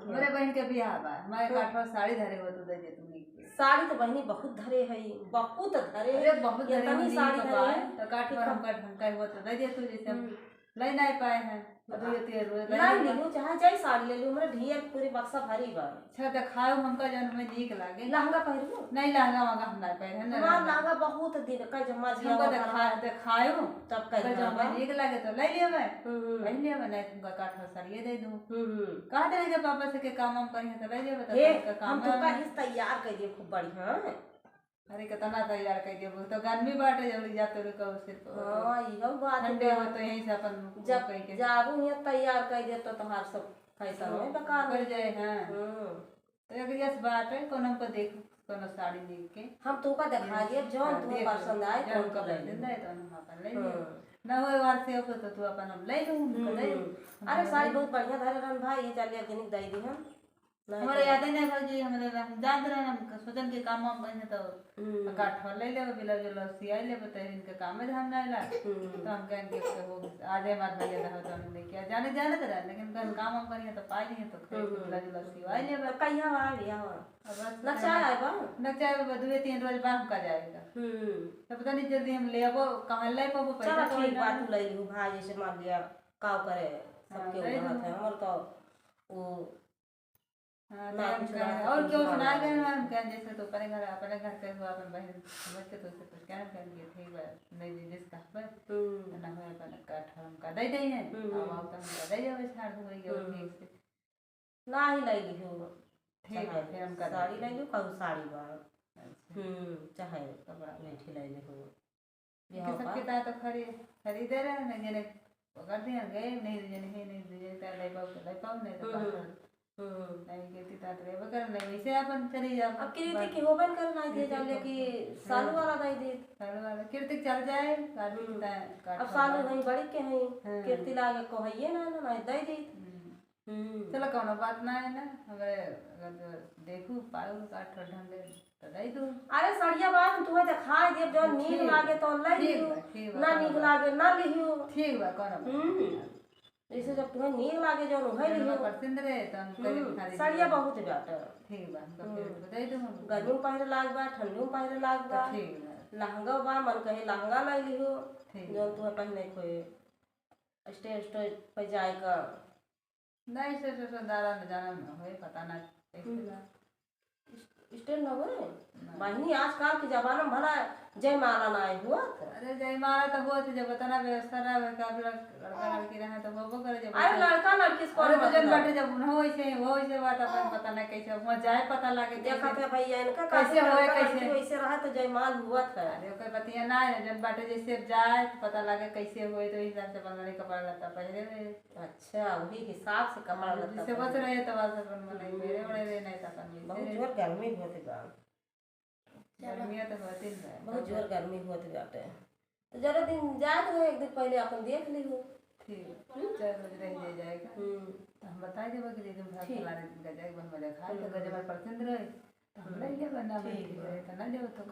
मेरे बहन के बियाह बा, मैं काठवा साड़ी धरे हो तो दे दे तू नहीं। साड़ी तो बहनी बहुत धरे है, बहुत धरे। अरे बहुत धरे इतनी साड़ी धरे है तो काठवा हमका ढंका हो तो दे दे तू, जैसे हम ले नहीं पाए हैं अभी ये तेरे रोज नहीं लियो चाहे जाई साड़ी ले लियो, मेरे ढेर पूरे बक्सा भरी बा। अच्छा दिखाओ हमका जन हमें नीक लागे। लहंगा पहनो नहीं लहंगा वांगा हम नहीं पहने ना, हमार लहंगा बहुत दिन का जमा जिया हमका दिखाओ तब कह जब हमें नीक लागे तो ले लियो मैं पहन लियो मैं, नहीं तुमका काठवा साड़ी दे दूं। कहा दे जब पापा से के काम हम करी तो ले लियो बता काम हम तो का इस तैयार कर दिए खूब बढ़िया। अरे कितना तैयार कर दिए, तो गर्मी बाटे जल्दी जाते रे कहो सिर्फ। हां इहो बात ठंडे हो तो यहीं से अपन जब कह के जाबू ये तैयार कर दे तो तुम्हार सब फैशन में बेकार कर जाए। हां तो एक यस बात है कोनो को देख कोनो साड़ी देख के हम तो का दिखा दिए जो तुम्हें पसंद आए तो उनका पसंद आए तो हम अपन ले ले ना होए वार से हो तो तू अपन हम ले लूं। अरे साड़ी बहुत बढ़िया धरे रन भाई, ये चलिए अर्गेनिक दई दी हम हमारे याद ही नहीं भाजी, हमारे जान रहे हम सोचन के काम हम बने तो काठवा ले ले बिला जो लस्सी आई ले बताए इनके काम में ध्यान नहीं ला तो हम कहें के हो आधे मार भैया रहा तो हमने क्या जाने जाने तो रहा, लेकिन कल काम हम करिए तो पाई नहीं तो बिला जो लस्सी आई ले कहिया आ गया बस नचा आए बा नचा दो तीन रोज बाद का जाएगा तो पता नहीं जल्दी हम ले आबो कहां ले पाबो पैसा। चलो ठीक बात ले लू भाई, जैसे मान लिया काव करे सबके उड़त है हमर तो वो और क्यों सुना गए हम कहें जैसे तो अपने घर के हुआ अपन बहन समझ के तो कुछ क्या कर दिए थे नहीं जिसका पर ना हो अपन काठ हम का दे दे हैं अब आओ तो हम दे जावे छाड़ हो गई और ठीक से ना ही ले लियो ठीक है फिर हम का साड़ी ले लियो कहू साड़ी बा चाहे कपड़ा में ठिलाई ले हो बिहार सबके ता तो खरीद रहे हैं ना जने कर दिया गए नहीं जने नहीं दे ले पाओ नहीं तो नहीं खेती तात रे बकर नहीं वैसे अपन चली जा। अब कीर्ति की होबन कर नहीं दे जाले कि सालू वाला दे दे सालू वाला कीर्ति चल जाए गाड़ी अब सालू नहीं बड़ी के हैं कीर्ति लागे को है ना ना नहीं दे दे चलो कोनो बात ना है ना, अगर देखू पाऊ काठ ढंग तो दे दो। अरे सड़िया बात तुम्हें दिखाई दे जो नीक लागे तो ले लियो ना नीक लागे ना लियो ठीक बा कोनो जैसे जब तुम्हें नीक लागे जो है लियो पसंद रहे तो हम करी खाली सड़िया बहुत बाटा ठीक बा तो फिर दे दो हम गर्मी में पहरे लाग बा ठंडी में पहरे लाग बा ठीक बा लहंगा बा मन कहे लहंगा ले लियो जो तुम्हें पहने कोई स्टेज पे जाएगा नहीं से दारा न जाना न होए पता ना स्टेज न होए बहनी आजकल के जमाना में भला जयमाला ना हुआ। अरे जयमाला तो हुआ जब बताना व्यवस्था ना का लड़का लड़की रहे तो वो करे जब अरे लड़का लड़की को अरे तो जन बाटे जब हो वैसे बात अपन पता ना कैसे वहां जाए पता लागे देखा थे भैया इनका कैसे होए कैसे वैसे रहा तो जयमाल हुआ था। अरे कोई पतिया ना है जन बाटे जैसे जाए तो पता लागे कैसे होए तो हिसाब से अपन कपड़ा लता पहने रहे। अच्छा वही हिसाब से कपड़ा लता जैसे बच रहे तो बस अपन नहीं मेरे बड़े रहे नहीं तो अपन बहुत जोर गर्मी होती बा गर्मी तो होती है बहुत जोर गर्मी होती बाटे तो जरा दिन जात रहे एक दिन पहले अपन देख ली हो ठीक 4 बजे रह जाएगा तो हम बता देबो कि एकदम भात खिला दे जाएगा हम देखा तो गजब पसंद रहे तो हम ले लेबो ना ठीक है तो ना लेबो तो